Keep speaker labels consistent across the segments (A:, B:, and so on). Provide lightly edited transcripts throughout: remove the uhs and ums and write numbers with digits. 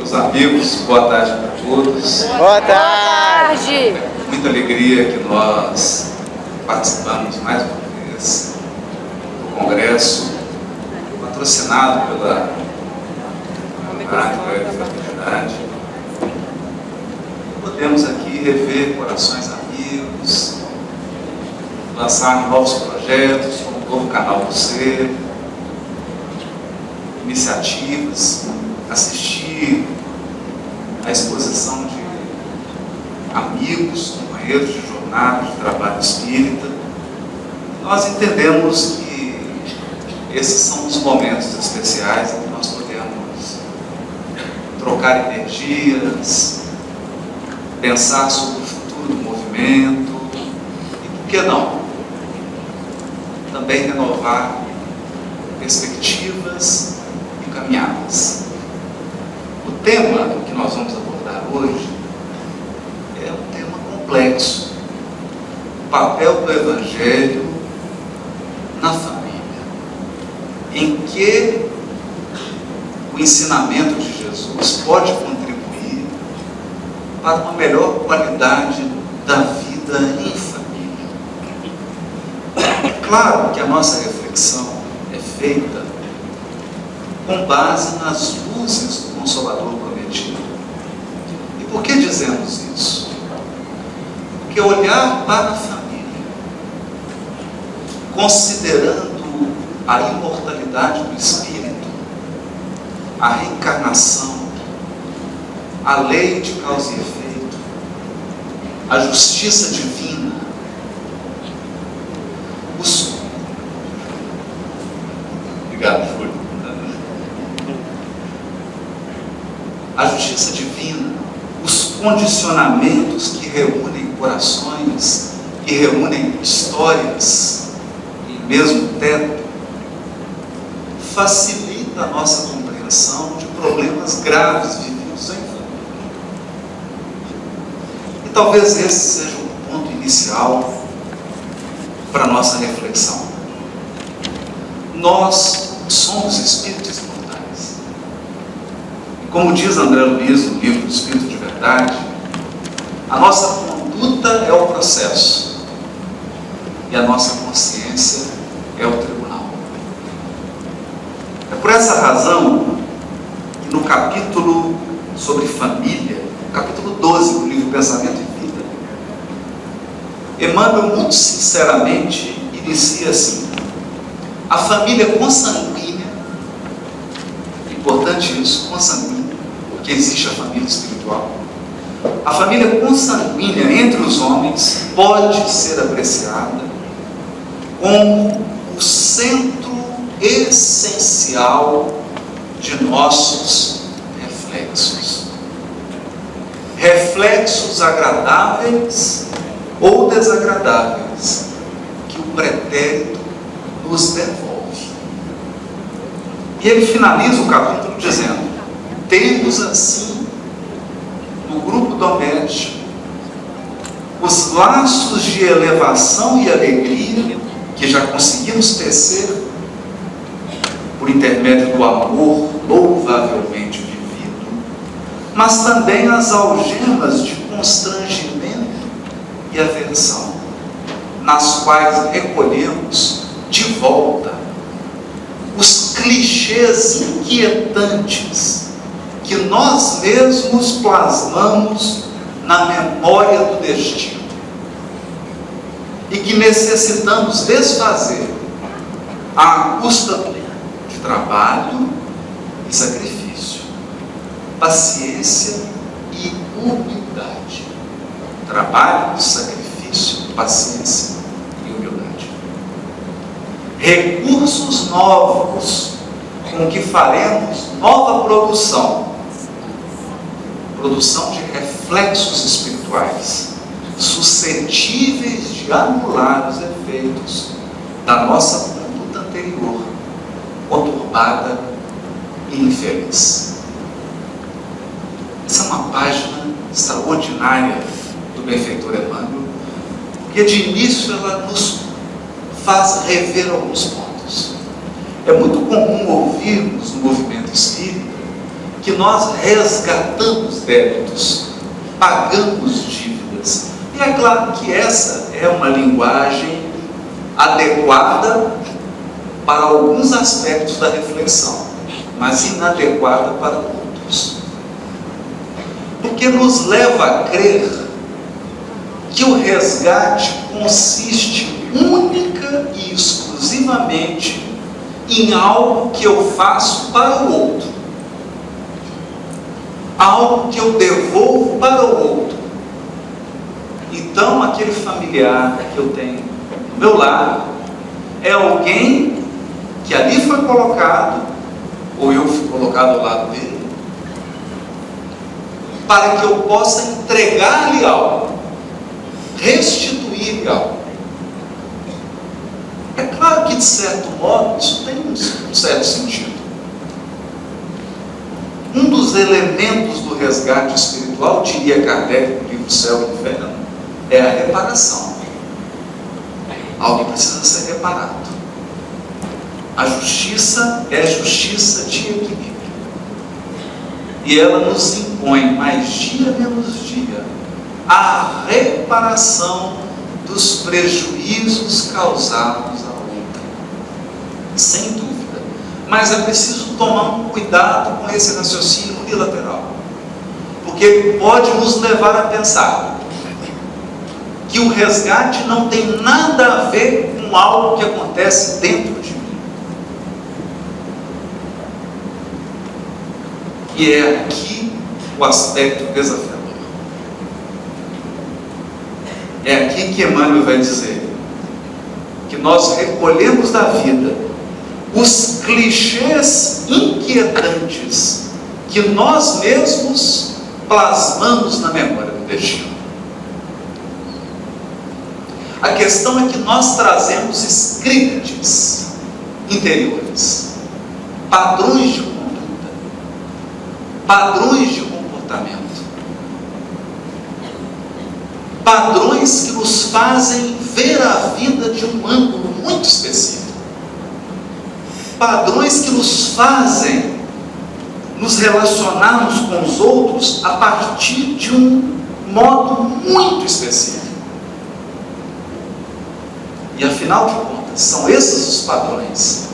A: meus amigos, boa tarde para todos.
B: Boa tarde!
A: Muita alegria que nós participamos mais uma vez do congresso, patrocinado pela Rádio Fraternidade. Podemos aqui rever corações amigos, lançar novos projetos, como o novo canal do Ser, iniciativas, assistir à exposição de amigos, companheiros de jornada, de trabalho espírita. Nós entendemos que esses são os momentos especiais em que nós podemos trocar energias, pensar sobre o futuro do movimento e, por que não, também renovar perspectivas e caminhadas. O tema que nós vamos abordar hoje é um tema complexo. O papel do Evangelho na família. Em que o ensinamento de Jesus pode contribuir para uma melhor qualidade da vida em família. É claro que a nossa reflexão é feita com base nas luzes do Consolador prometido. E por que dizemos isso? Porque olhar para a família, considerando a imortalidade do espírito, a reencarnação, a lei de causa e efeito, a justiça divina, Obrigado, Júlio. A justiça divina, os condicionamentos que reúnem corações, que reúnem histórias e mesmo teto, facilita a nossa compreensão de problemas graves vividos em família. E talvez esse seja o ponto inicial para a nossa reflexão. Nós somos espíritos imortais. E como diz André Luiz no livro Espírito de Verdade, a nossa conduta é o processo e a nossa consciência é o tribunal. É por essa razão que no capítulo sobre família, capítulo 12 do livro Pensamento e Vida, Emmanuel muito sinceramente inicia assim: a família consanguínea, importante isso, consanguínea, porque existe a família espiritual. A família consanguínea entre os homens pode ser apreciada como o centro essencial de nossos reflexos. Reflexos agradáveis ou desagradáveis que o pretérito nos devolve. E ele finaliza o capítulo dizendo: temos assim no grupo doméstico os laços de elevação e alegria que já conseguimos tecer por intermédio do amor louvavelmente vivido, mas também as algemas de constrangimento e aversão, nas quais recolhemos de volta os clichês inquietantes que nós mesmos plasmamos na memória do destino e que necessitamos desfazer à custa de trabalho e sacrifício, paciência e humildade. Trabalho, sacrifício, paciência e humildade. Recursos novos com que faremos nova produção de reflexos espirituais suscetíveis de anular os efeitos da nossa conduta anterior, conturbada e infeliz. Essa é uma página extraordinária do benfeitor Emmanuel, porque de início ela nos faz rever alguns pontos. É muito comum ouvirmos no movimento espírita que nós resgatamos débitos, pagamos dívidas. E é claro que essa é uma linguagem adequada para alguns aspectos da reflexão, mas inadequada para outros. Porque nos leva a crer que o resgate consiste única e exclusivamente em algo que eu faço para o outro, algo que eu devolvo para o outro. Então, aquele familiar que eu tenho no meu lar é alguém que ali foi colocado, ou eu fui colocado ao lado dele, para que eu possa entregar-lhe algo, restituir-lhe algo. É claro que, de certo modo, isso tem um certo sentido. Um dos elementos do resgate espiritual, diria Kardec no livro Céu e Inferno, é a reparação. Algo que precisa ser reparado. A justiça é justiça de equilíbrio. E ela nos impõe, mais dia menos dia, a reparação dos prejuízos causados a outra. Sem dúvida. Mas é preciso tomar um cuidado com esse raciocínio unilateral. Porque pode nos levar a pensar que o resgate não tem nada a ver com algo que acontece dentro de mim. E é aqui o aspecto desafiador. É aqui que Emmanuel vai dizer que nós recolhemos da vida os clichês inquietantes que nós mesmos plasmamos na memória do destino. A questão é que nós trazemos scripts interiores, padrões de conduta, padrões de comportamento, padrões que nos fazem ver a vida de um ângulo muito específico, padrões que nos fazem nos relacionarmos com os outros a partir de um modo muito específico. E afinal de contas, são esses os padrões,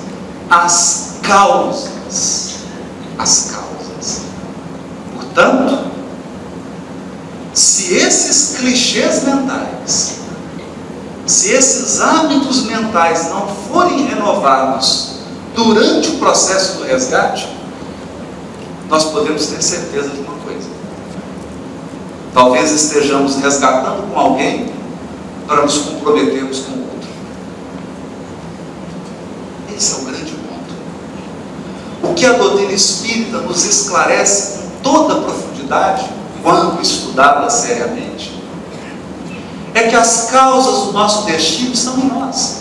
A: as causas. Portanto, se esses clichês mentais, se esses hábitos mentais não forem renovados durante o processo do resgate, nós podemos ter certeza de uma coisa: talvez estejamos resgatando com alguém para nos comprometermos com o outro. Esse é o grande ponto. O que a doutrina espírita nos esclarece com toda a profundidade, quando estudada seriamente, é que as causas do nosso destino estão em nós.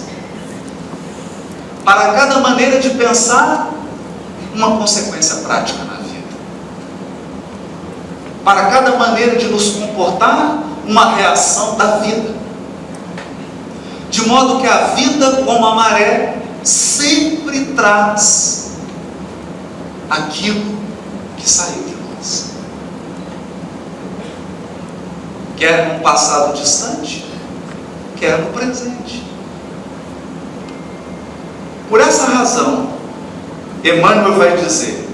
A: Para cada maneira de pensar, uma consequência prática na vida. Para cada maneira de nos comportar, uma reação da vida. De modo que a vida, como a maré, sempre traz aquilo que saiu de nós. Quer no passado distante, quer no presente. Por essa razão, Emmanuel vai dizer: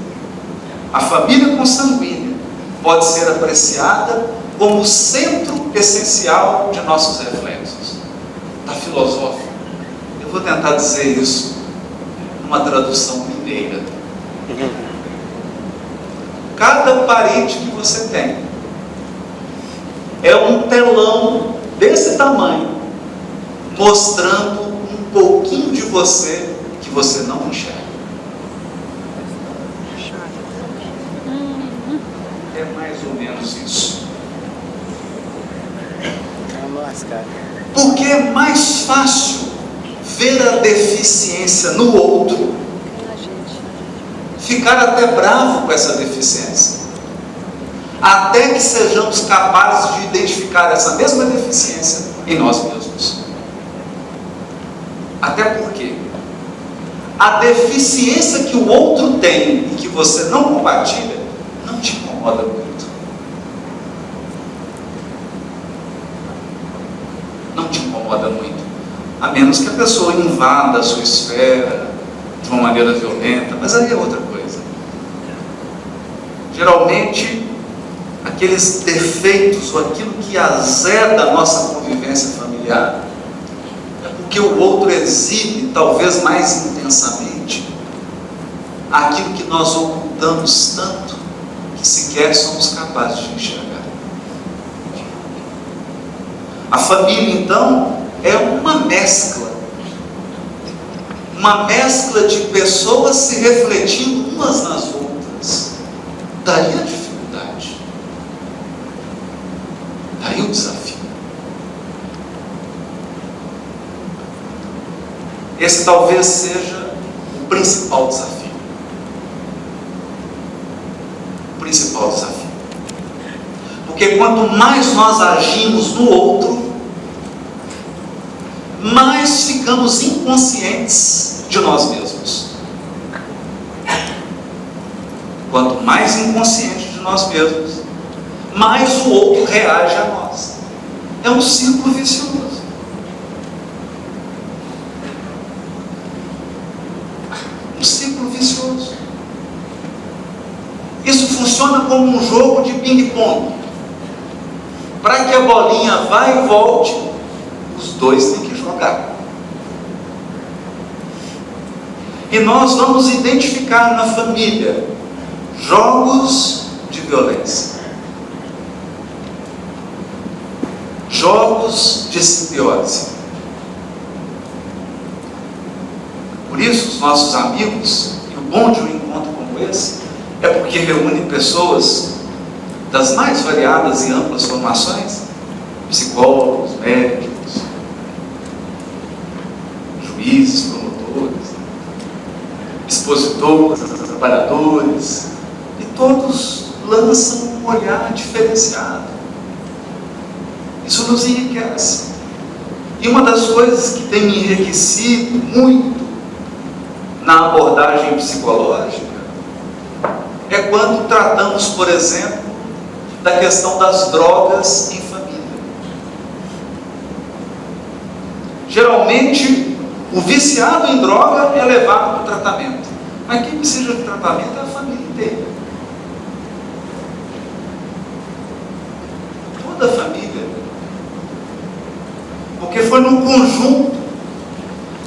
A: a família consanguínea pode ser apreciada como o centro essencial de nossos reflexos. Está filosófico. Eu vou tentar dizer isso numa tradução mineira. Cada parede que você tem é um telão desse tamanho, mostrando um pouquinho de você que você não enxerga. É mais ou menos isso. Porque é mais fácil ver a deficiência no outro, ficar até bravo com essa deficiência, até que sejamos capazes de identificar essa mesma deficiência em nós mesmos. Até porque a deficiência que o outro tem e que você não compartilha não te incomoda muito. Não te incomoda muito. A menos que a pessoa invada a sua esfera de uma maneira violenta, mas aí é outra coisa. Geralmente, aqueles defeitos ou aquilo que azeda a nossa convivência familiar é porque o outro exibe, talvez mais intensamente, aquilo que nós ocultamos tanto que sequer somos capazes de enxergar. A família, então, é uma mescla de pessoas se refletindo umas nas outras. Daí a dificuldade, daí o desafio. Esse talvez seja o principal desafio. O principal desafio. Porque quanto mais nós agimos no outro, mais ficamos inconscientes de nós mesmos. Quanto mais inconsciente de nós mesmos, mais o outro reage a nós. É um círculo vicioso. Um círculo vicioso. Isso funciona como um jogo de ping-pong. Para que a bolinha vá e volte, os dois têm que jogar. E nós vamos identificar na família jogos de violência, jogos de simbiose. Por isso, os nossos amigos, e o bom de um encontro como esse, é porque reúne pessoas das mais variadas e amplas formações, psicólogos, médicos, juízes, promotores, expositores, trabalhadores, e todos lançam um olhar diferenciado. Isso nos enriquece. E uma das coisas que tem me enriquecido muito na abordagem psicológica é quando tratamos, por exemplo, da questão das drogas em família. Geralmente, o viciado em droga é levado para o tratamento. Mas quem precisa de tratamento é a família inteira. Toda a família. Porque foi no conjunto,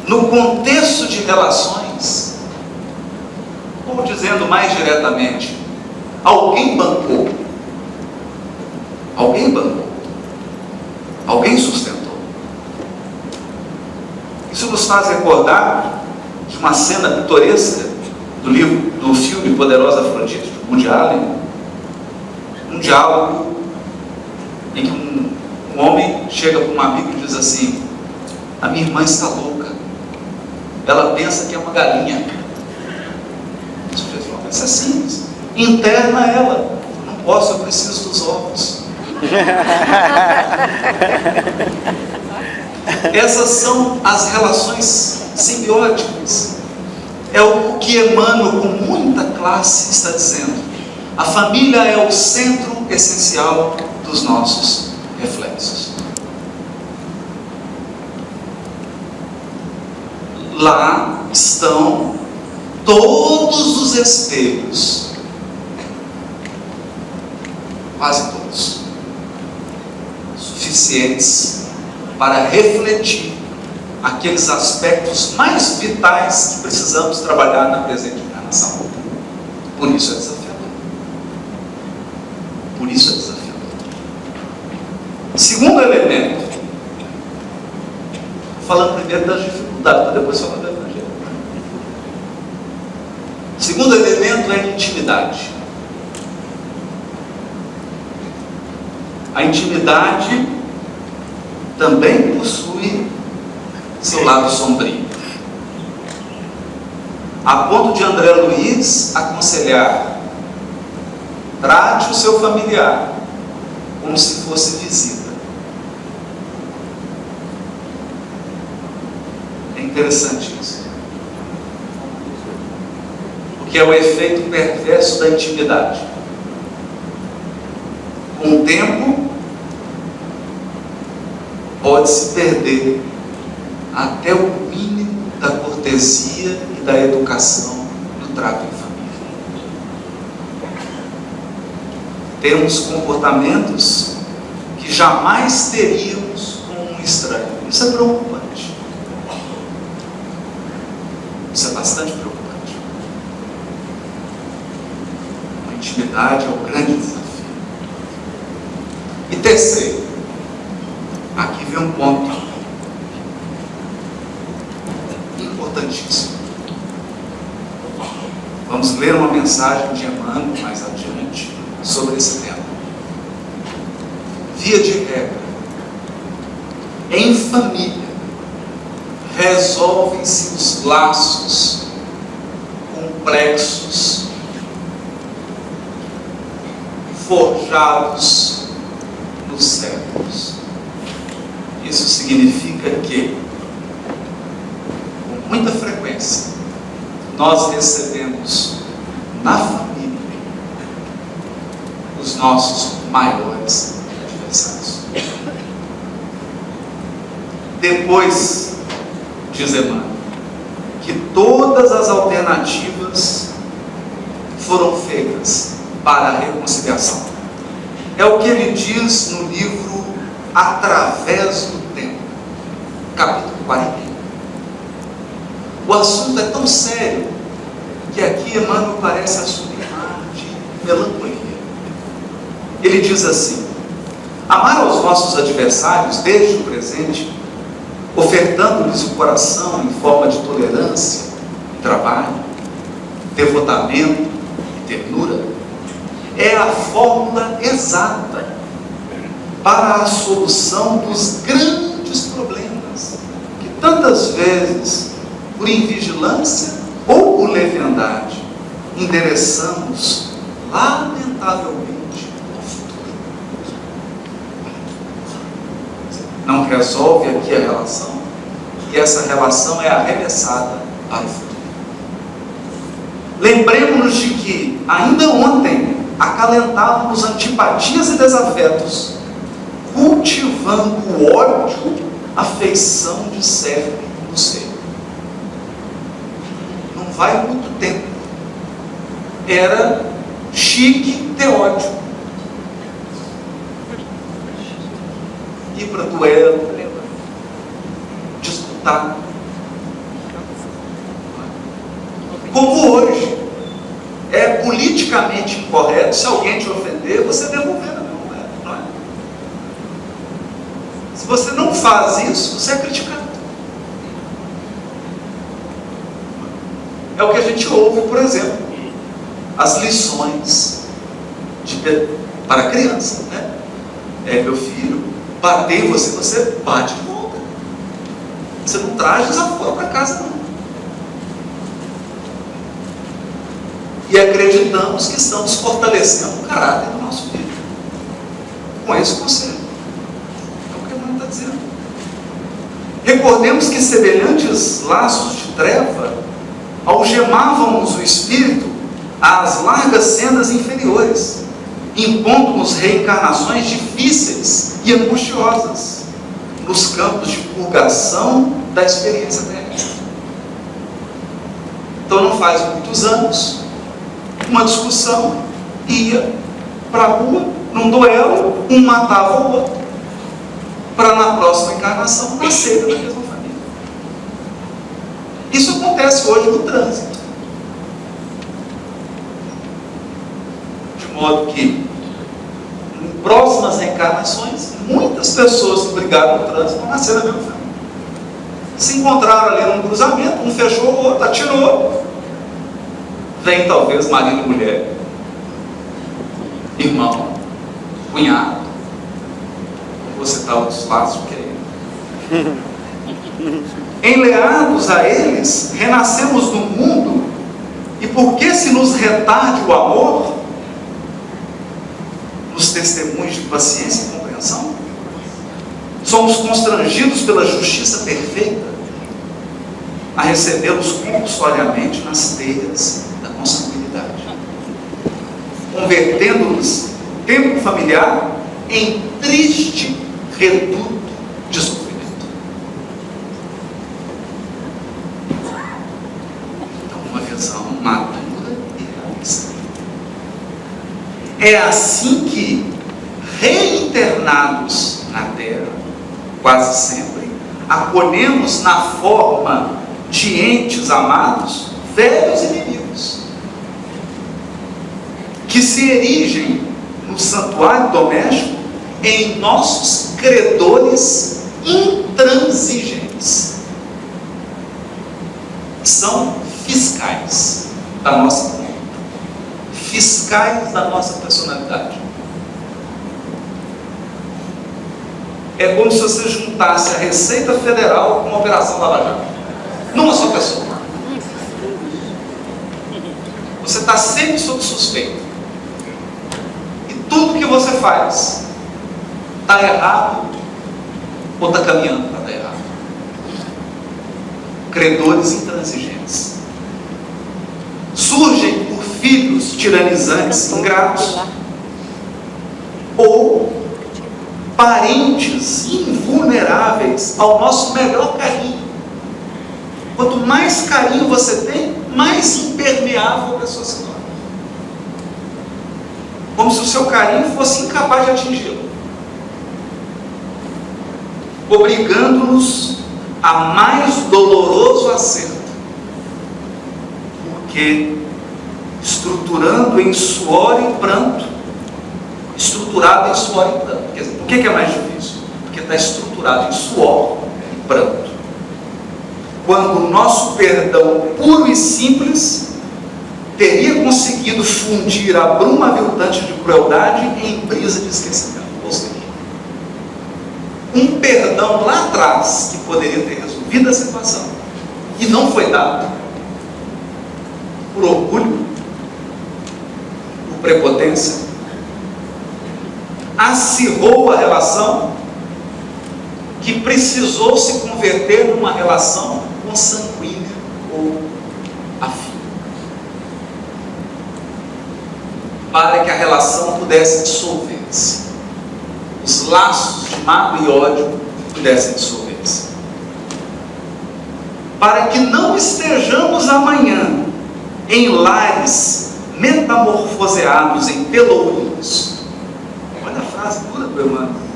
A: no contexto de relações, ou dizendo mais diretamente, alguém bancou. Alguém bancou. Alguém sustentou. Isso nos faz recordar de uma cena pitoresca do filme Poderosa Afrodite, de Woody Allen, um diálogo em que um homem chega para um amigo e diz assim: a minha irmã está louca, ela pensa que é uma galinha. O sujeito falou: mas é simples, interna ela. Eu não posso, eu preciso dos ovos. Essas são as relações simbióticas. É o que Emmanuel, com muita classe, está dizendo. A família é o centro essencial dos nossos reflexos. Lá estão todos os espelhos, quase todos, suficientes para refletir aqueles aspectos mais vitais que precisamos trabalhar na presente encarnação. Por isso é desafiador. Por isso é desafiador. Segundo elemento, falando primeiro das dificuldades, para depois falar do Evangelho. Segundo elemento é a intimidade. A intimidade também possui seu lado sombrio. A ponto de André Luiz aconselhar: trate o seu familiar como se fosse visita. É interessante isso. Porque é o efeito perverso da intimidade. Com o tempo, pode-se perder até o mínimo da cortesia e da educação no trato em família. Temos comportamentos que jamais teríamos com um estranho. Isso é preocupante. Isso é bastante preocupante. A intimidade é o grande desafio. E terceiro, aqui vem um ponto importantíssimo. Vamos ler uma mensagem de Emmanuel mais adiante sobre esse tema. Via de regra, em família, resolvem-se os laços complexos, forjados nos séculos. Isso significa que, com muita frequência, nós recebemos na família os nossos maiores adversários. Depois, diz Emmanuel, que todas as alternativas foram feitas para a reconciliação. É o que ele diz no livro Através do Tempo, capítulo 41. O assunto é tão sério que aqui Emmanuel parece assumir um ar de melancolia. Ele diz assim: amar aos nossos adversários desde o presente, ofertando-lhes o coração em forma de tolerância, trabalho, devotamento e ternura, é a fórmula exata para a solução dos grandes problemas que tantas vezes, por invigilância ou por leviandade, endereçamos lamentavelmente ao futuro. Não resolve aqui a relação, e essa relação é arremessada para o futuro. Lembremos-nos de que, ainda ontem, acalentávamos antipatias e desafetos, cultivando o ódio, a feição de serve no seio. Não vai muito tempo. Era chique ter ódio. Ir para duelo, disputar. Como hoje é politicamente incorreto, se alguém te ofender, você devolver na mesma moeda, não é? Se você não faz isso, você é criticado. É o que a gente ouve, por exemplo, as lições para a criança, né? Meu filho, bater em você, você bate de volta. Você não traz desaforo para casa, não. E acreditamos que estamos fortalecendo o caráter do nosso filho com esse conselho. É o que a mãe está dizendo. Recordemos que semelhantes laços de treva algemávamos o espírito às largas sendas inferiores, impondo-nos reencarnações difíceis e angustiosas nos campos de purgação da experiência terrestre. Então, não faz muitos anos, uma discussão ia para a rua, num duelo, um matava o outro, para na próxima encarnação nascer da mesma família. Isso acontece hoje no trânsito. De modo que, em próximas reencarnações, muitas pessoas que brigaram no trânsito vão nascer da mesma família. Se encontraram ali num cruzamento, um fechou o outro, atirou. Vem talvez marido e mulher, irmão, cunhado. Vou citar outros laços que é ele. Enleados a eles, renascemos no mundo, e porque se nos retarde o amor, nos testemunhos de paciência e compreensão, somos constrangidos pela justiça perfeita a recebê-los compulsoriamente nas teias da consanguinidade, convertendo-nos tempo familiar em triste reduto de sofrimento. Então, uma visão madura e realista. É assim que, reinternados na Terra, quase sempre, acolhemos na forma de entes amados, velhos inimigos, que se erigem no santuário doméstico em nossos credores intransigentes. São fiscais da nossa conta, fiscais da nossa personalidade. É como se você juntasse a Receita Federal com a Operação Lava Jato, numa só pessoa. Você está sempre sob suspeita. E tudo que você faz está errado ou está caminhando para estar errado. Credores intransigentes. Surgem por filhos tiranizantes, ingratos, ou parentes invulneráveis ao nosso melhor carinho. Quanto mais carinho você tem, mais impermeável a pessoa se torna. Como se o seu carinho fosse incapaz de atingi-lo, obrigando-nos a mais doloroso acerto, porque estruturado em suor e pranto. Quer dizer, por que é mais difícil? Porque está estruturado em suor e pranto. Quando o nosso perdão puro e simples teria conseguido fundir a bruma aviltante de crueldade em brisa de esquecimento. Ou seja, um perdão lá atrás que poderia ter resolvido a situação e não foi dado por orgulho, por prepotência, acirrou a relação que precisou se converter numa relação consanguínea ou afim, para que a relação pudesse dissolver-se, os laços de mágoa e ódio pudessem dissolver-se, para que não estejamos amanhã em lares metamorfoseados em pelourinhos. Olha a frase dura do Emmanuel.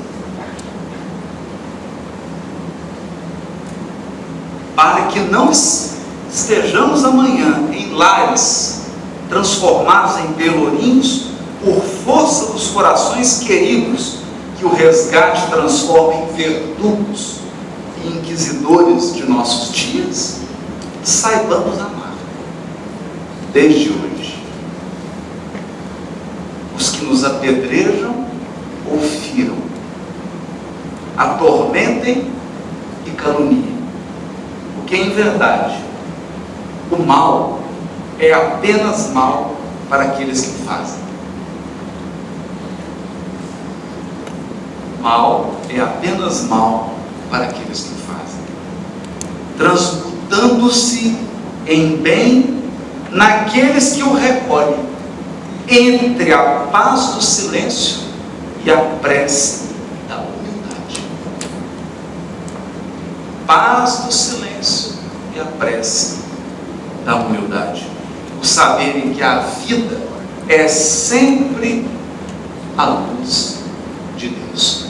A: Para que não estejamos amanhã em lares transformados em pelourinhos por força dos corações queridos que o resgate transforma em verdugos e inquisidores de nossos dias, saibamos amar desde hoje os que nos apedrejam ou firam, atormentem e caluniem. Porque, em verdade, o mal é apenas mal para aqueles que fazem. Mal é apenas mal para aqueles que fazem, transmutando-se em bem naqueles que o recolhem, entre a paz do silêncio e a prece da humildade. Paz do silêncio e a prece da humildade. O saberem que a vida é sempre a luz de Deus.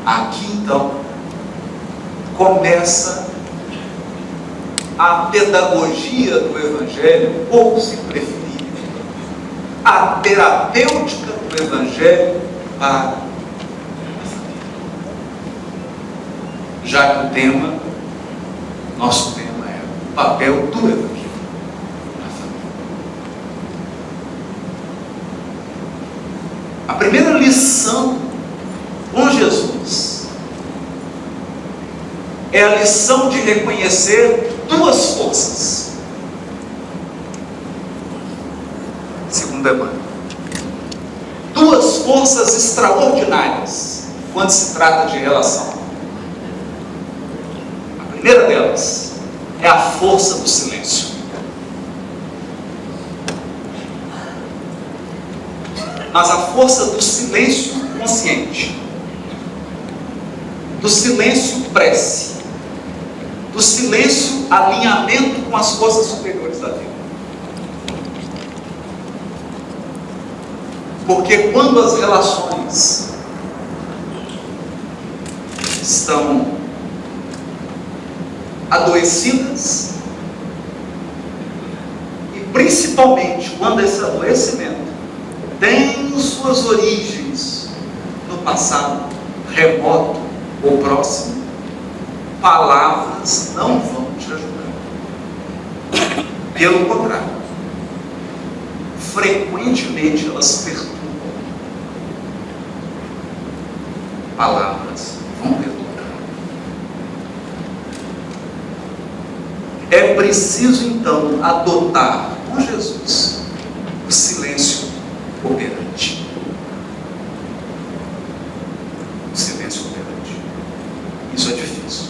A: Aqui então começa a pedagogia do Evangelho, ou, se preferir, a terapêutica do Evangelho para a família. Já que o tema, nosso tema é o papel do Evangelho na família. A primeira lição com Jesus é a lição de reconhecer duas forças. Segundo Emmanuel, duas forças extraordinárias quando se trata de relação. A primeira delas é a força do silêncio. mas a força do silêncio consciente, do silêncio prece, do silêncio alinhamento com as forças superiores da vida. Porque quando as relações estão adoecidas, e principalmente quando esse adoecimento tem suas origens no passado remoto ou próximo, palavras não vão te ajudar. Pelo contrário, frequentemente elas perturbam. Palavras vão perturbar. É preciso então adotar com Jesus o silêncio operante. O silêncio operante. Isso é difícil.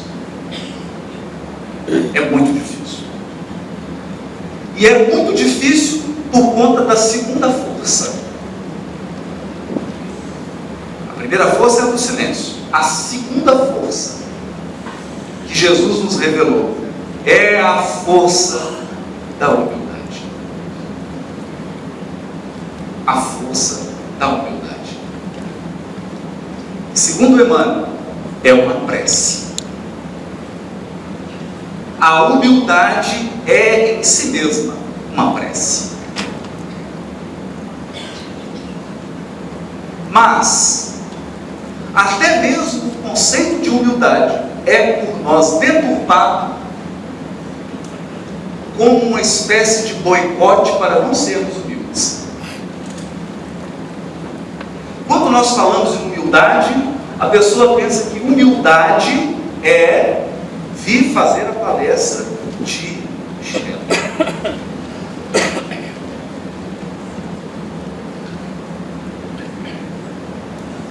A: É muito difícil. E é muito difícil por conta da segunda força. A primeira força é a do silêncio. A segunda força que Jesus nos revelou é a força da humildade. A força da humildade. Segundo Emmanuel, é uma prece. A humildade é em si mesma uma prece. Mas, até mesmo o conceito de humildade é por nós deturpado como uma espécie de boicote para não sermos humildes. Quando nós falamos em humildade, a pessoa pensa que humildade é vir fazer a palestra de chinelo.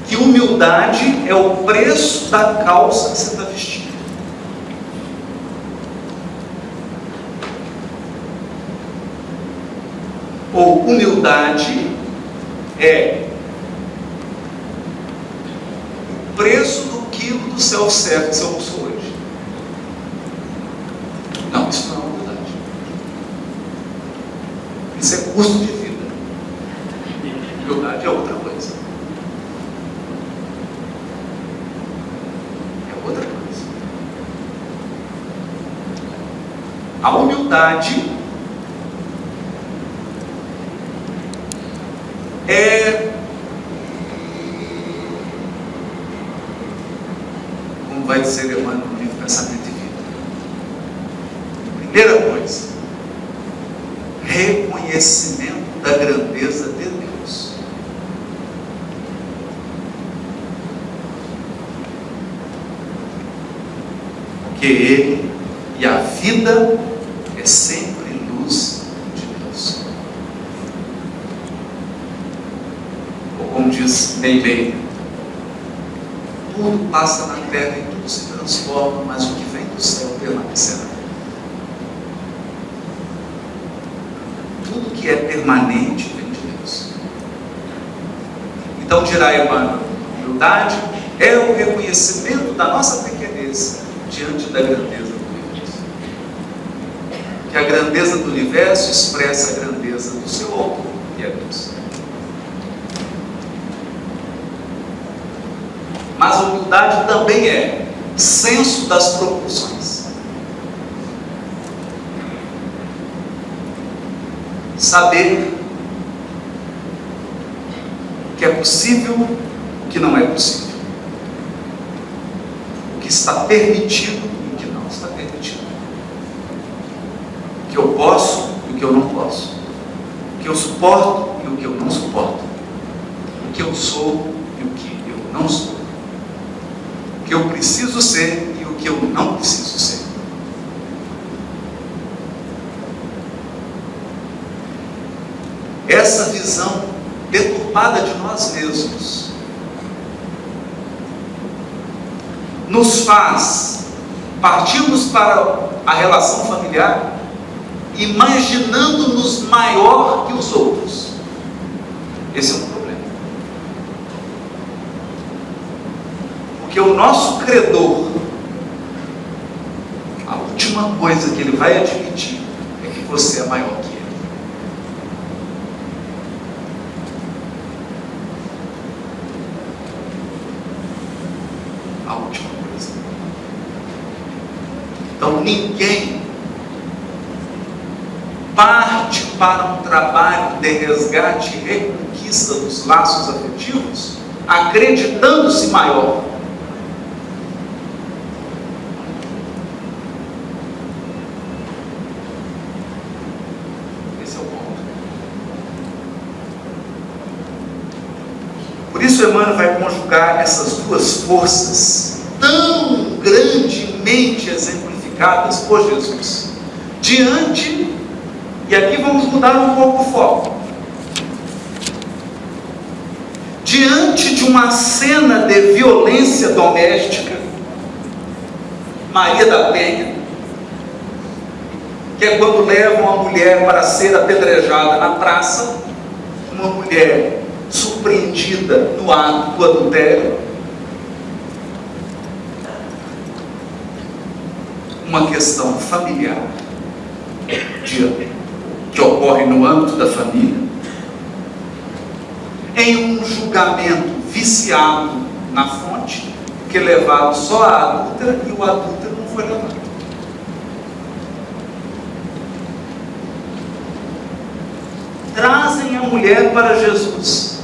A: Que humildade é o preço da calça que você está vestindo. Ou humildade é o preço do quilo do self-service que você almoçou hoje. Não, isso não é humildade. Isso é custo de vida. Humildade é outra coisa. É outra coisa. A humildade como vai dizer Emmanuel no livro Pensamento e Vida. Primeira coisa, reconhecimento da grandeza de Deus. Porque Ele e a vida é sempre luz de Deus. Ou como diz Meilei, tudo passa na terra e tudo se transforma, mas o que vem do céu permanecerá. Tudo que é permanente vem de Deus. Então dirá Emmanuel, humildade é o reconhecimento da nossa pequenez diante da grandeza do universo. Que a grandeza do universo expressa a grandeza do seu autor, que é Deus. Mas a humildade também é senso das proporções. Saber o que é possível, o que não é possível. O que está permitido e o que não está permitido. O que eu posso e o que eu não posso. O que eu suporto e o que eu não suporto. O que eu sou e o que eu não sou. O que eu preciso ser e o que eu não preciso ser. Essa visão deturpada de nós mesmos nos faz partirmos para a relação familiar imaginando-nos maior que os outros. Esse é um problema. o nosso credor, a última coisa que ele vai admitir é que você é maior que ele. A última coisa. Então ninguém parte para um trabalho de resgate e reconquista dos laços afetivos acreditando-se maior. Esse é o ponto. Por isso Emmanuel vai conjugar essas duas forças tão grandemente exemplificadas por Jesus diante. E aqui vamos mudar um pouco o foco. Diante de uma cena de violência doméstica, Maria da Penha, que é quando levam a mulher para ser apedrejada na praça, uma mulher surpreendida no ato do adultério, uma questão familiar que ocorre no âmbito da família, em um julgamento viciado na fonte, que é levado só a adúltera e o adúltero não foi levado. Trazem a mulher para Jesus.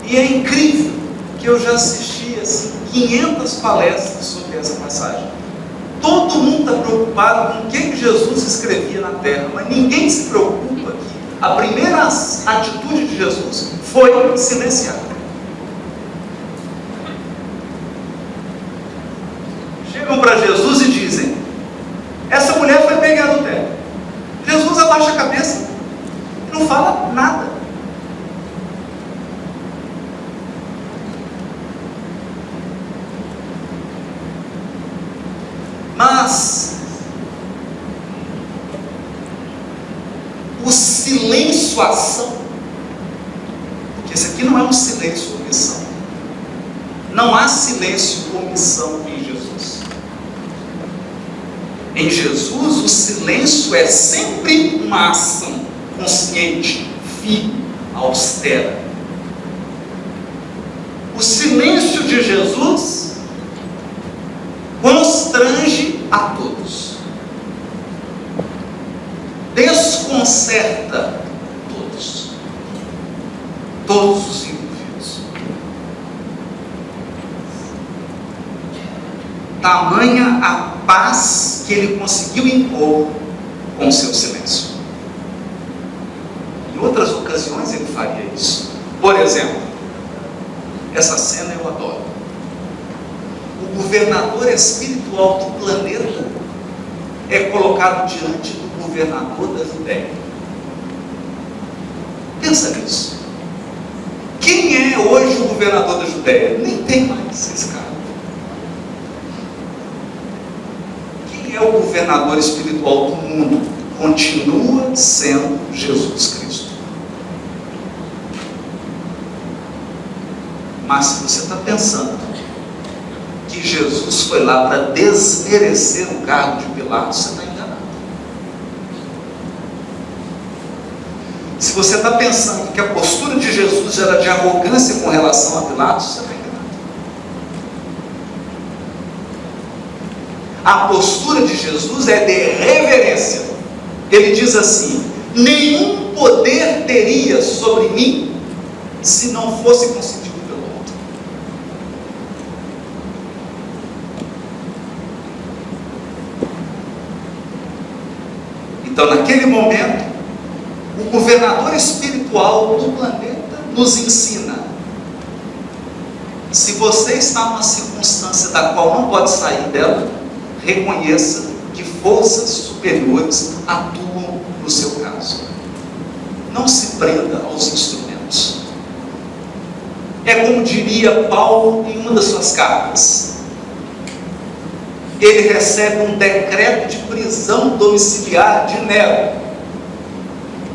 A: E é incrível que eu já assisti assim, 500 palestras sobre essa passagem. Todo mundo está preocupado com o que Jesus escrevia na terra, mas ninguém se preocupa que a primeira atitude de Jesus foi silenciar. Chegam para Jesus e dizem: essa mulher foi pega em adultério. Jesus abaixa a cabeça e não fala nada. Mas o silêncio-ação, porque esse aqui não é um silêncio-omissão. Não há silêncio-omissão em Jesus. Em Jesus, o silêncio é sempre uma ação consciente, firme, austera. O silêncio de Jesus constrange a todos, desconcerta todos os envolvidos. Tamanha a paz que ele conseguiu impor com o seu silêncio. Em outras ocasiões ele faria isso. Por exemplo, essa cena eu adoro. O governador espiritual do planeta é colocado diante do governador da Judéia. Pensa nisso. Quem é hoje o governador da Judéia? Nem tem mais esse cara. Quem é o governador espiritual do mundo? Continua sendo Jesus Cristo. Mas se você está pensando que Jesus foi lá para desmerecer o cargo de Pilatos, você está enganado. Se você está pensando que a postura de Jesus era de arrogância com relação a Pilatos, você está enganado. A postura de Jesus é de reverência. Ele diz assim: nenhum poder teria sobre mim se não fosse concedido pelo outro. Então, naquele momento, o governador espiritual do planeta nos ensina: se você está numa circunstância da qual não pode sair dela, reconheça que forças superiores atuam no seu caso. Não se prenda aos instrumentos. É como diria Paulo em uma das suas cartas. Ele recebe um decreto de prisão domiciliar de Nero.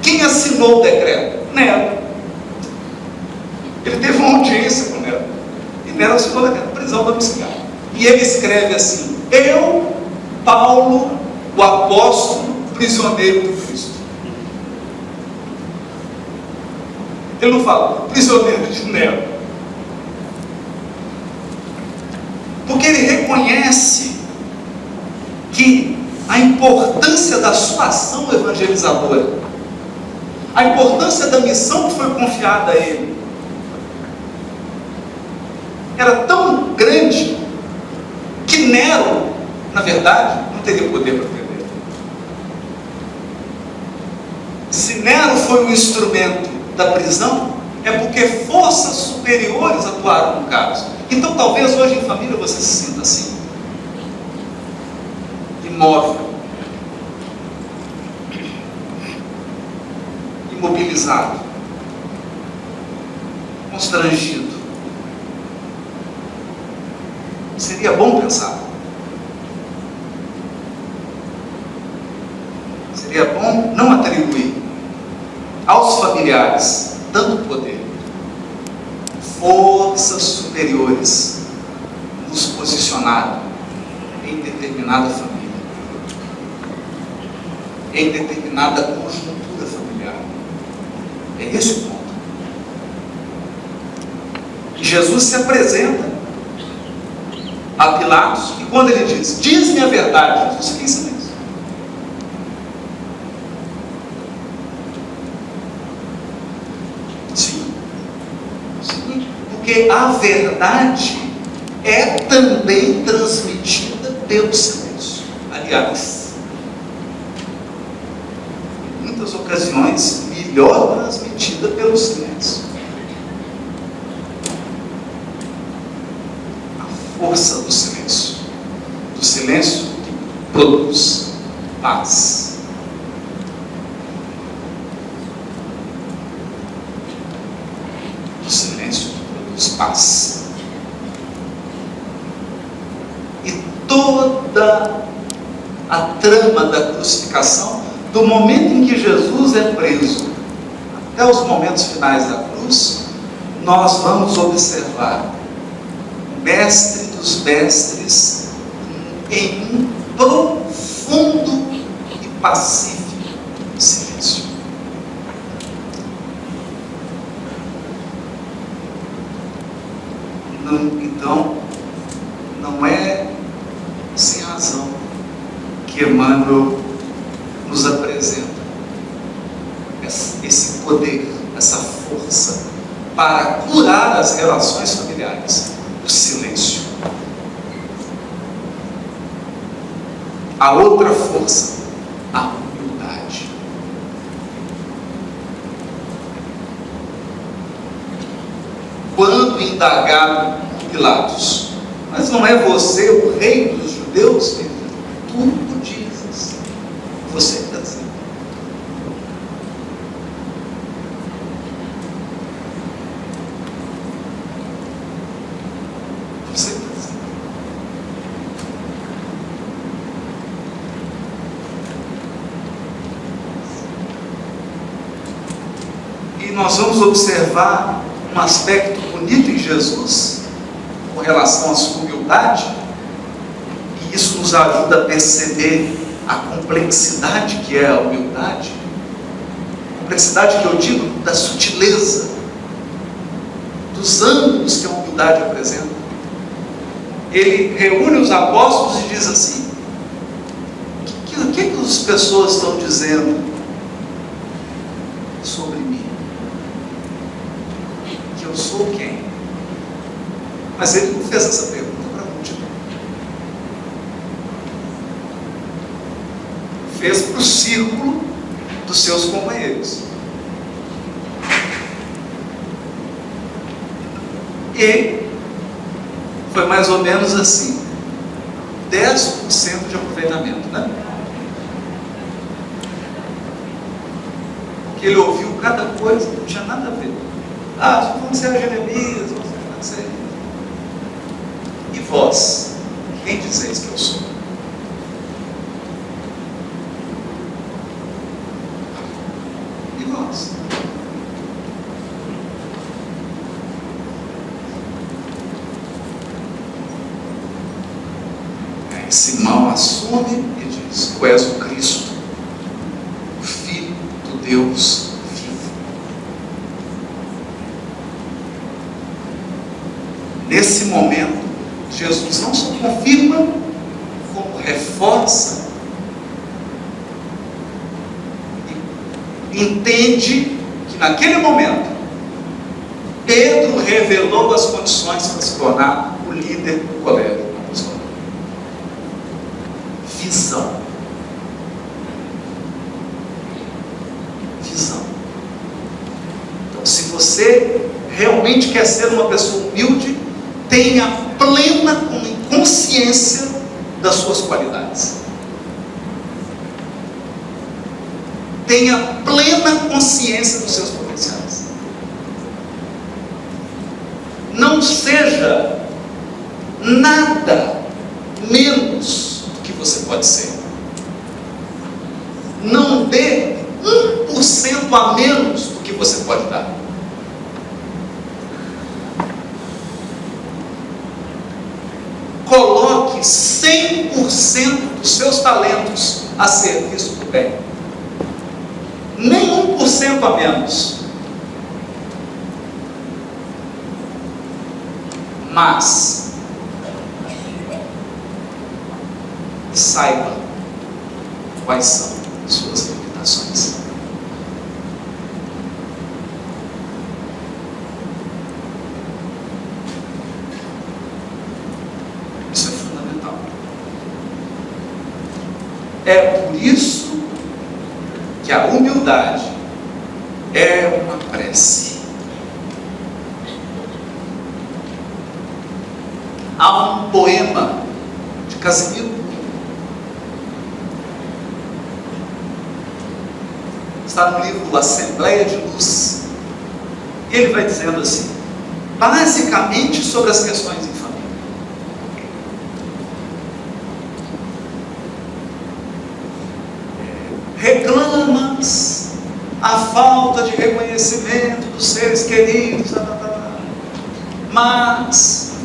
A: Quem assinou o decreto? Nero. Ele teve uma audiência com Nero. E Nero segunda guerra, prisão domiciliar. E ele escreve assim: eu, Paulo, o apóstolo, prisioneiro do Cristo. Ele não fala prisioneiro de Nero, porque ele reconhece que a importância da sua ação evangelizadora, a importância da missão que foi confiada a ele, era tão grande que Nero, na verdade, não teria poder para prender. Se Nero foi um instrumento da prisão, é porque forças superiores atuaram no caso. Então talvez hoje em família você se sinta assim, imóvel, imobilizado, constrangido. Seria bom pensar. Seria bom não atribuir aos familiares tanto poder. Forças superiores nos posicionaram em determinada família, em determinada conjuntura familiar. É esse o ponto. E Jesus se apresenta a Pilatos, e quando ele diz: diz-me a verdade, Jesus fica em silêncio. Sim, porque a verdade é também transmitida pelo silêncio. Aliás, em muitas ocasiões, melhor transmitida pelo silêncio. Força do silêncio que produz paz. Do silêncio que produz paz. E toda a trama da crucificação, do momento em que Jesus é preso até os momentos finais da cruz, nós vamos observar mestre dos mestres em um profundo e pacífico silêncio. Então, não é sem razão que Emmanuel nos apresenta esse poder, essa força para curar as relações familiares. O silêncio. A outra força, a humildade. Quando indagado Pilatos: mas não é você o rei dos judeus? Tu dizes. Você está dizendo. E nós vamos observar um aspecto bonito em Jesus com relação à sua humildade, e isso nos ajuda a perceber a complexidade que é a humildade. Complexidade que eu digo da sutileza, dos ângulos que a humildade apresenta. Ele reúne os apóstolos e diz assim: o que as pessoas estão dizendo sobre mim? Que eu sou quem? Mas ele não fez essa pergunta para a multidão. Fez para o círculo dos seus companheiros. E foi mais ou menos assim: 10% de aproveitamento, né? Porque ele ouviu cada coisa, não tinha nada a ver. Ah, vamos ser Jeremias, vamos ser. E vós, quem dizeis que eu sou? E vós? Simão assume e diz: tu és o Cristo, o Filho do Deus vivo. Nesse momento, Jesus não só confirma, como reforça, e entende que naquele momento Pedro revelou as condições para se tornar o líder do colégio apostólico. Visão. Visão. Então, se você realmente quer ser uma pessoa humilde, tenha plena consciência das suas qualidades. Tenha plena consciência dos seus potenciais. Não seja nada menos do que você pode ser. Não dê 1% a menos do que você pode dar. Coloque 100% dos seus talentos a serviço do bem. Nem 1% a menos. Mas saiba quais são suas limitações. Isso é fundamental. É por isso que a humildade é uma prece. Há um poema de Casimiro está no livro Assembleia de Luz. E ele vai dizendo assim, basicamente sobre as questões em família. Reclamas a falta de reconhecimento dos seres queridos, mas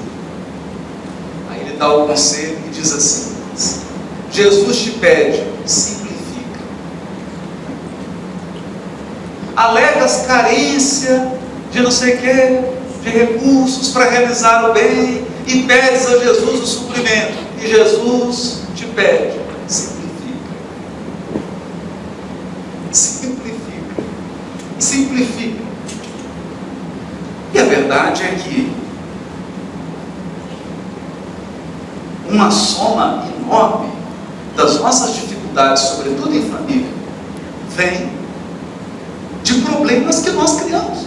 A: aí ele dá o conselho e diz assim: Jesus te pede, simplifica. Alegas carência de não sei o que, de recursos para realizar o bem, e pedes a Jesus o suprimento, e Jesus te pede, simplifica. Simplifica. Simplifica. E a verdade é que uma soma enorme das nossas dificuldades, sobretudo em família, vem de problemas que nós criamos.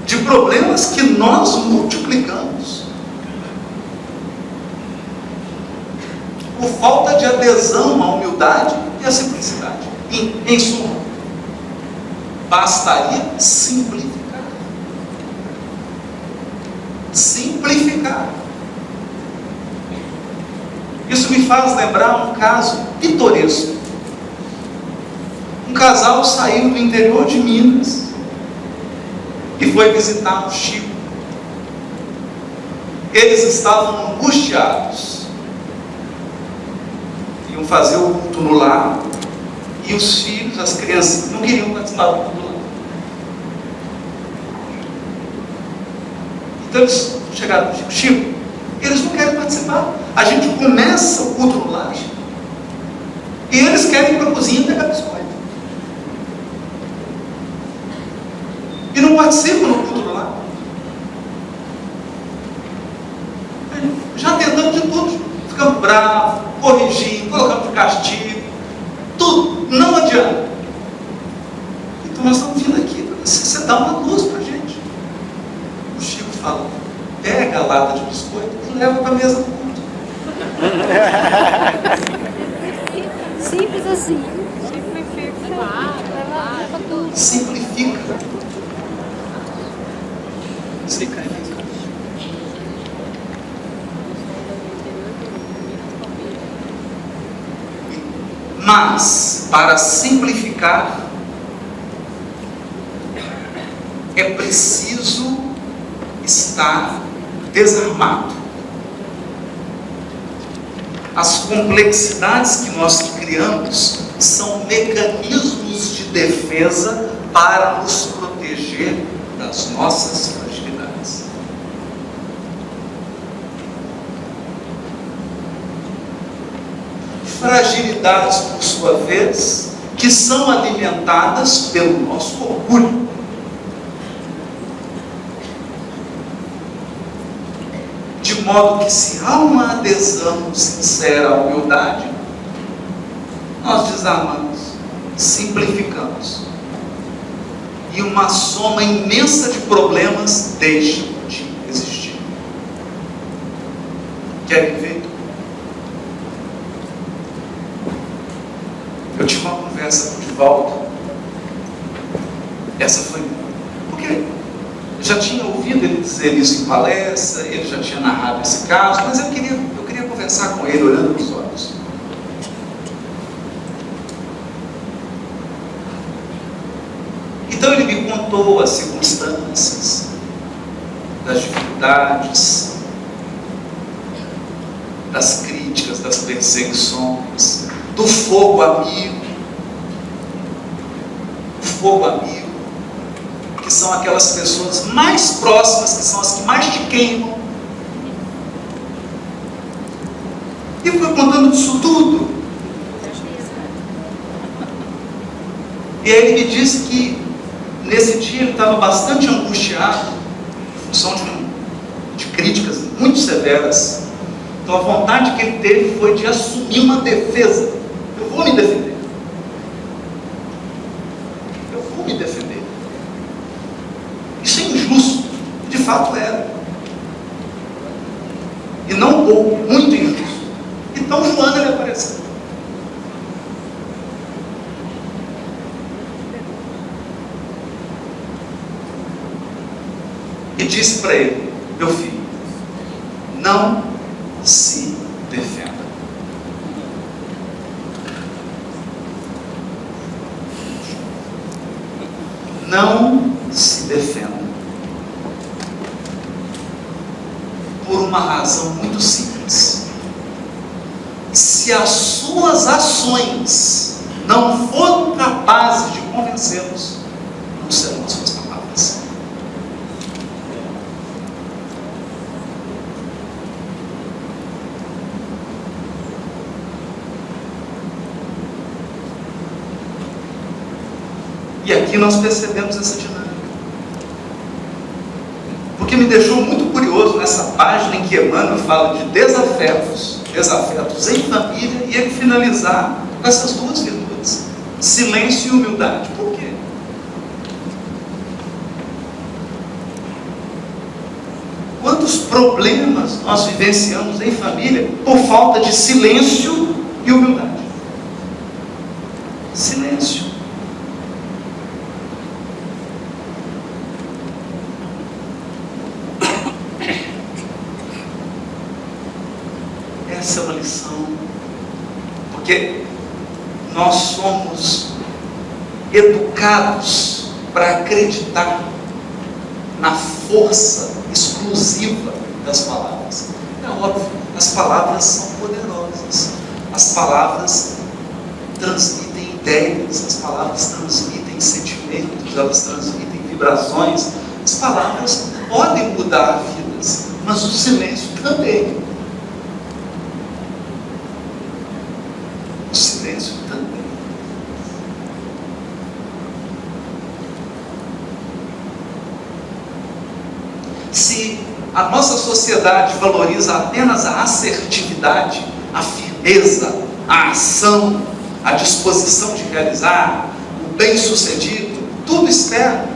A: De problemas que nós multiplicamos. Por falta de adesão à humildade e à simplicidade. Em suma, bastaria simplificar. Simplificar. Isso me faz lembrar um caso pitoresco. Um casal saiu do interior de Minas e foi visitar um Chico. Eles estavam angustiados. Iam fazer o culto no lar, e os filhos, as crianças, não queriam participar do culto lá. Então eles chegaram no Chico, eles não querem participar. A gente começa o culto no lar e eles querem ir para a cozinha pegar biscoito. E não participam no culto no lar. Já tentamos de tudo. Ficamos bravos, corrigimos, colocamos de castigo. Tudo. Não adianta. Então nós estamos vindo aqui para você dar uma luz para a gente. O Chico fala: pega a lata de biscoito e leva para a mesa do culto.
B: Simples assim.
A: Simplifica. Mas, para simplificar, é preciso estar desarmado. As complexidades que nós criamos são mecanismos de defesa para nos proteger das nossas fragilidades. Fragilidades, por sua vez, que são alimentadas pelo nosso orgulho. De modo que, se há uma adesão sincera à humildade, nós desarmamos, simplificamos, e uma soma imensa de problemas deixa de existir. Querem ver? Eu tive uma conversa com o Divaldo. Essa foi porque eu já tinha ouvido ele dizer isso em palestra, ele já tinha narrado esse caso, mas eu queria conversar com ele olhando nos olhos. Então ele me contou as circunstâncias, das dificuldades, das críticas, das perseguições, do fogo amigo. O fogo amigo, que são aquelas pessoas mais próximas, que são as que mais te queimam. E foi contando disso tudo. E aí ele me disse que nesse dia ele estava bastante angustiado, em função de críticas muito severas. Então a vontade que ele teve foi de assumir uma defesa. Eu vou me defender. Eu vou me defender. Isso é injusto. De fato era. E não pouco, muito injusto. Então Joana lhe apareceu. E disse para ele: meu filho, não se defenda. Não se defenda. Por uma razão muito simples. Se as suas ações não foram capazes de convencê-los, não serão as suas palavras. E aqui nós percebemos essa dinâmica. Porque me deixou muito curioso nessa página em que Emmanuel fala de desafetos em família, e ele finalizar com essas duas virtudes: silêncio e humildade. Por quê? Quantos problemas nós vivenciamos em família por falta de silêncio e humildade? Silêncio. Essa é uma lição, porque nós somos educados para acreditar na força exclusiva das palavras. É óbvio, as palavras são poderosas, as palavras transmitem ideias, as palavras transmitem sentimentos, elas transmitem vibrações. As palavras podem mudar vidas, mas o silêncio também. O silêncio também. Se a nossa sociedade valoriza apenas a assertividade, a firmeza, a ação, a disposição de realizar, o bem-sucedido, tudo externo,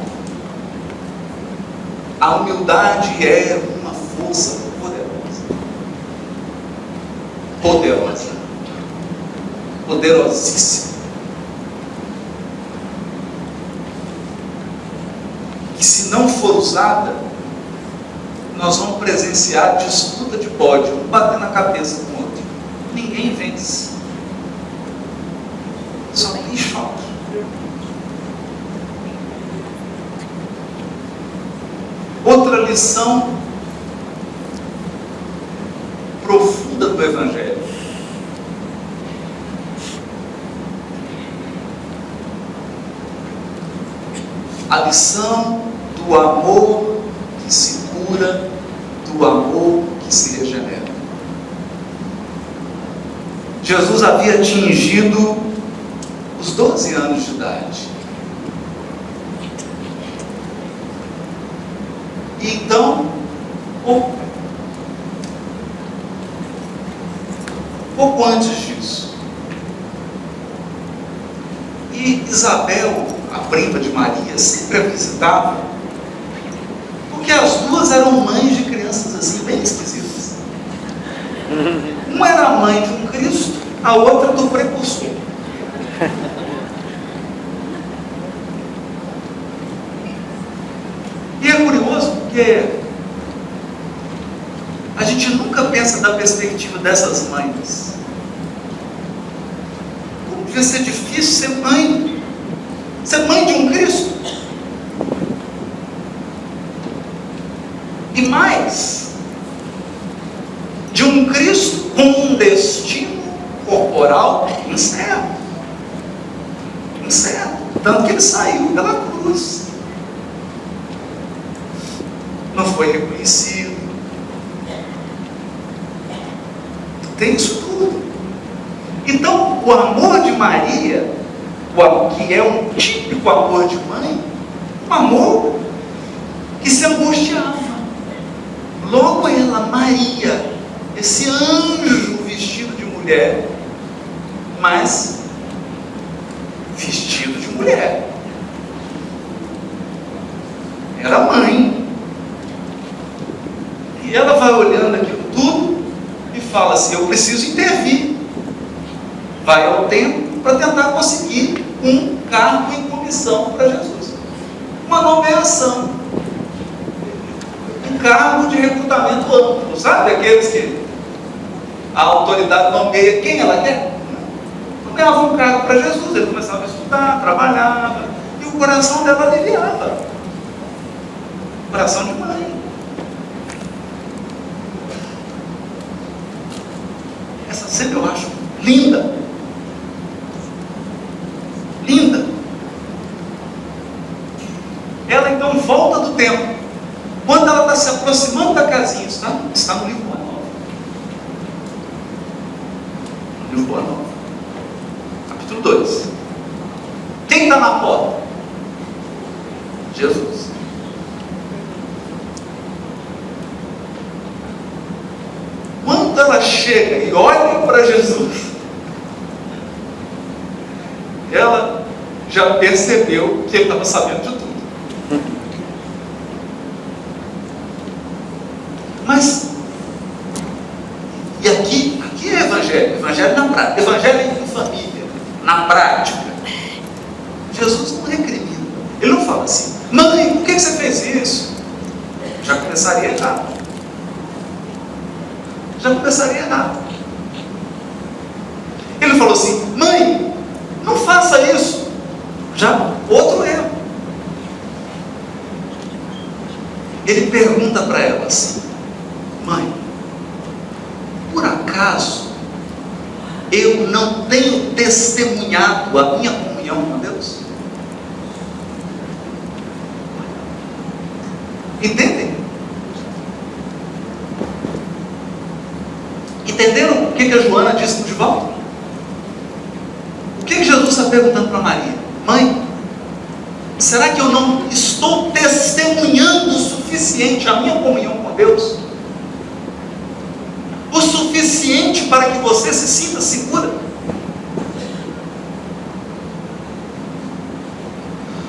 A: a humildade é uma força poderosa, poderosíssima, que, se não for usada, nós vamos presenciar disputa de pódio, um bater na cabeça com o outro. Ninguém vence, só tem choque. Outra lição a lição do amor que se cura, do amor que se regenera. Jesus havia atingido os 12 anos de idade. E então, pouco antes disso, e Isabel, a prima de Maria, sempre a visitava, porque as duas eram mães de crianças assim, bem esquisitas. Uma era a mãe de um Cristo, a outra do precursor. E é curioso porque a gente nunca pensa da perspectiva dessas mães. Como devia ser difícil ser mãe de um Cristo. E mais, de um Cristo com um destino corporal incerto. Tanto que ele saiu pela cruz. Não foi reconhecido. Tem isso tudo. Então, o amor de Maria, que é um típico amor de mãe, um amor que se angustiava. Logo ela, Maria, esse anjo vestido de mulher, mas vestido de mulher. Era mãe. E ela vai olhando aquilo tudo e fala assim: eu preciso intervir. Vai ao templo para tentar conseguir um cargo em comissão para Jesus. Uma nomeação. Um cargo de recrutamento amplo. Sabe aqueles que a autoridade nomeia quem ela quer? Nomeava um cargo para Jesus. Ele começava a estudar, trabalhava. E o coração dela aliviava. Coração de mãe. Essa cena eu acho linda. Linda. Ela então volta do templo. Quando ela está se aproximando da casinha, está no livro Boa Nova. No livro Boa Nova. Capítulo 2. Quem está na porta? Jesus. Quando ela chega e olha para Jesus, ela já percebeu que ele estava sabendo de tudo. Mas, e aqui é evangelho, evangelho na prática, evangelho em família, na prática. Jesus não recrimina, ele não fala assim: mãe, por que você fez isso? Já começaria errado. Ele falou assim: mãe, não faça isso. Já outro erro. Ele pergunta para ela assim: mãe, por acaso eu não tenho testemunhado a minha comunhão com Deus? Entendem? Entenderam o que a Joana disse no de volta? O que Jesus está perguntando para Maria? Mãe, será que eu não estou testemunhando o suficiente a minha comunhão com Deus? O suficiente para que você se sinta segura?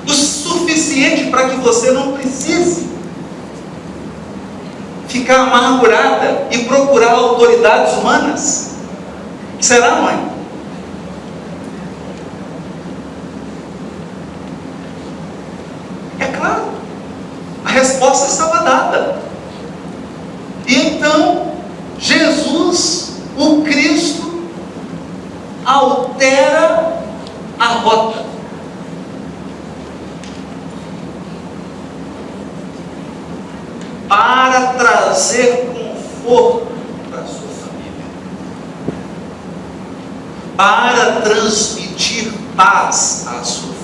A: O suficiente para que você não precise ficar amargurada e procurar autoridades humanas? Será, mãe? É claro, a resposta estava dada. E então Jesus, o Cristo, altera a rota. Para trazer conforto para a sua família, para transmitir paz à sua família.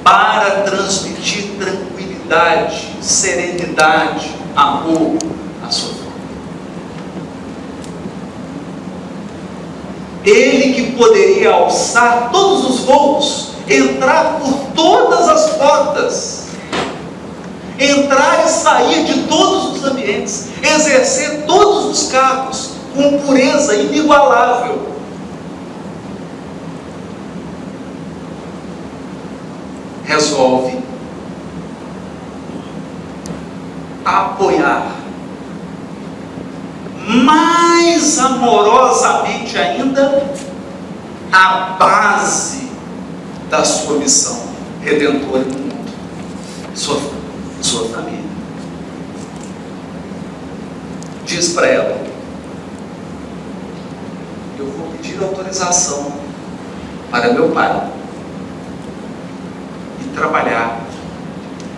A: para transmitir tranquilidade, serenidade, amor à sua família. Ele que poderia alçar todos os voos, entrar por todas as portas, entrar e sair de todos os ambientes, exercer todos os cargos com pureza inigualável, resolve apoiar mais amorosamente ainda a base da sua missão redentora no mundo, sua família. Diz para ela: eu vou pedir autorização para meu pai e trabalhar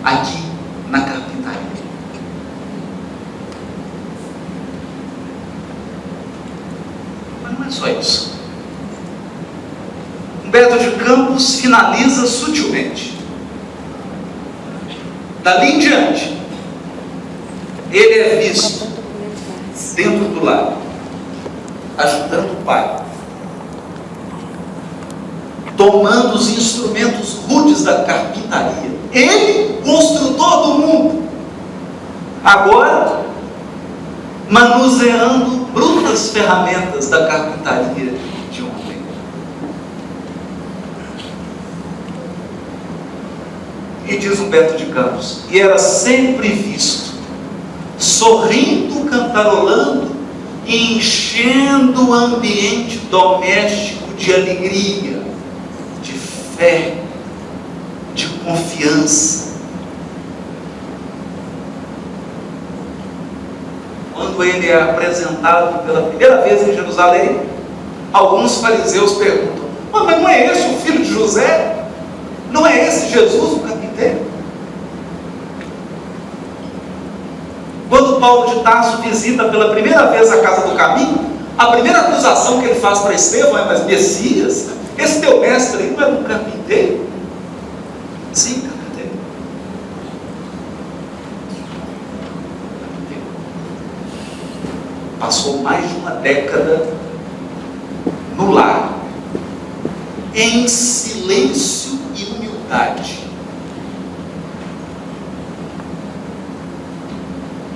A: aqui na carpintaria. Mas não é só isso. Humberto de Campos finaliza sutilmente. Dali em diante, ele é visto dentro do lar, ajudando o pai, tomando os instrumentos rudes da carpintaria. Ele, construtor do mundo, agora manuseando brutas ferramentas da carpintaria de ontem. E diz Humberto de Campos: e era sempre visto sorrindo, cantarolando e enchendo o ambiente doméstico de alegria, de fé, de confiança. Quando ele é apresentado pela primeira vez em Jerusalém, alguns fariseus perguntam: mas não é esse o filho de José? Não é esse Jesus, o carpinteiro? Quando Paulo de Tarso visita pela primeira vez a casa do caminho, a primeira acusação que ele faz para Estevão é: mas Messias, esse teu mestre aí não era um carpinteiro? Sim, carpinteiro. Passou mais de uma década no lar, em silêncio e humildade.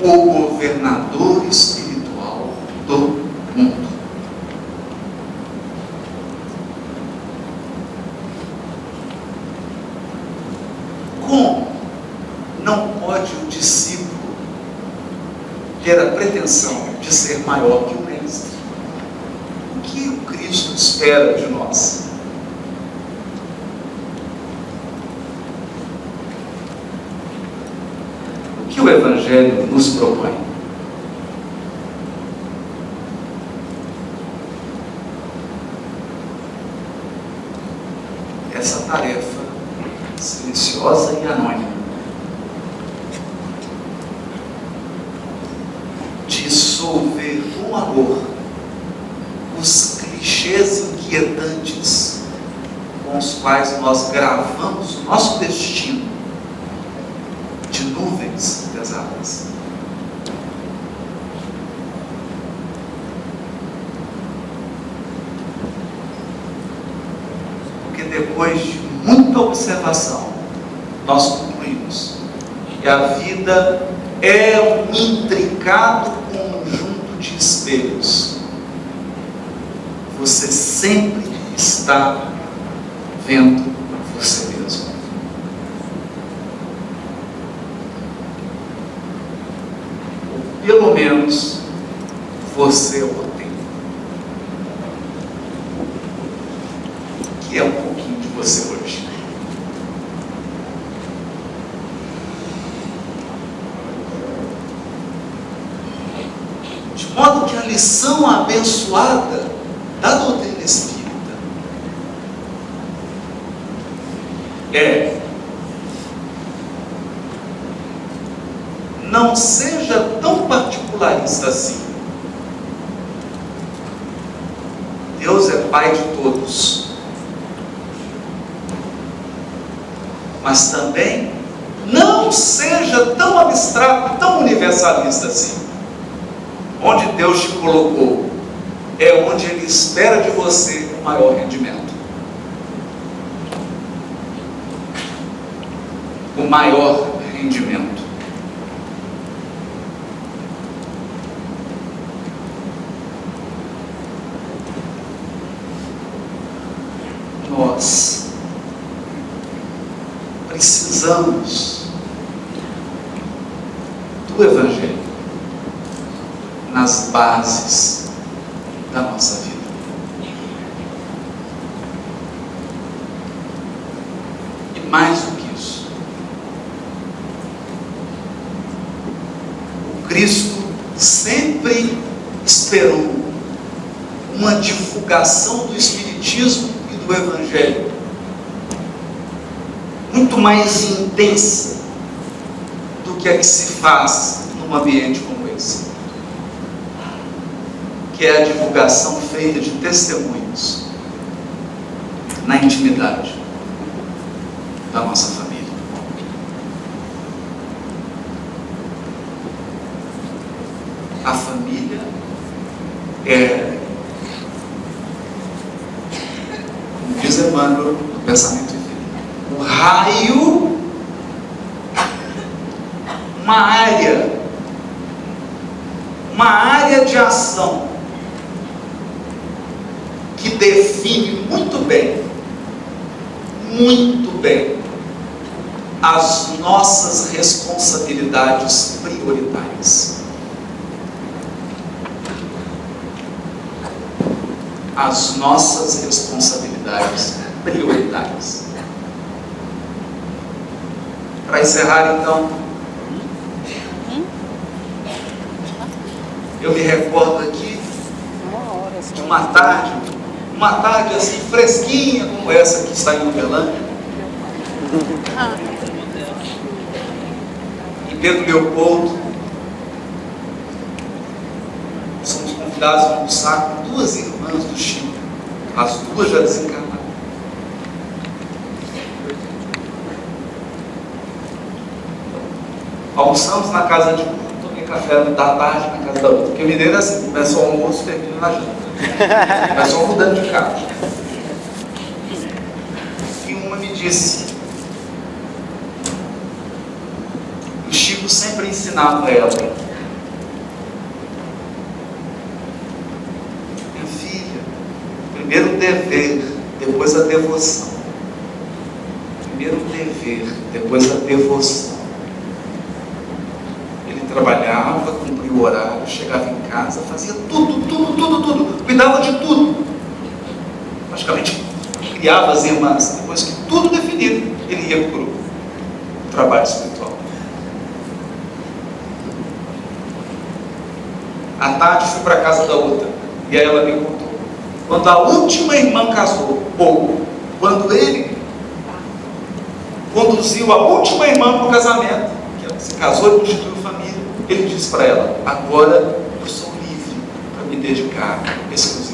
A: O governador espiritual do mundo. Como não pode o discípulo ter a pretensão de ser maior que o mestre? O que o Cristo espera de nós? O que o Evangelho nos propõe? Essa tarefa silenciosa e anônima dissolver com amor os clichês inquietantes com os quais nós gravamos o nosso destino de nuvens pesadas. Porque depois de muita observação, nós concluímos que a vida é um intricado conjunto de espelhos. Você sempre está vendo você mesmo. Ou pelo menos você o tem. Que é um pouquinho de você hoje. De modo que a lição abençoada da doutrina espírita é: não seja tão particularista assim. Deus é Pai de todos. mas também não seja tão abstrato, tão universalista assim. Onde Deus te colocou é onde Ele espera de você o maior rendimento. O maior rendimento. Nós precisamos do Evangelho nas bases da nossa vida. E mais do que isso, o Cristo sempre esperou uma divulgação do Espiritismo e do Evangelho muito mais intensa do que a que se faz num ambiente como esse, que é a divulgação feita de testemunhos na intimidade da nossa família. A família é, como diz Emmanuel no Pensamento Infinito, o raio, uma área de ação que define muito bem as nossas responsabilidades prioritárias. As nossas responsabilidades prioritárias. Para encerrar, então, eu me recordo aqui de uma tarde assim fresquinha como essa que está em Uberlândia, em Pedro Leopoldo. Somos convidados a almoçar com duas irmãs do Chico, as duas já desencarnadas. Almoçamos na casa de um, tomei café da tarde na casa da outra, porque o mineiro é assim, começa o almoço e termina na janta, vai só mudando de casa. E uma me disse, o Chico sempre ensinava ela: minha filha, primeiro o dever, depois a devoção. Primeiro o dever, depois a devoção. Trabalhava, cumpria o horário, chegava em casa, fazia tudo, cuidava de tudo. Praticamente criava as irmãs. Depois que tudo definido, ele ia para o trabalho espiritual. À tarde fui para a casa da outra, e aí ela me contou. Quando a última irmã casou, ou quando ele conduziu a última irmã para o casamento, que ela se casou e constituiu família, ele disse para ela: agora eu sou livre para me dedicar exclusivamente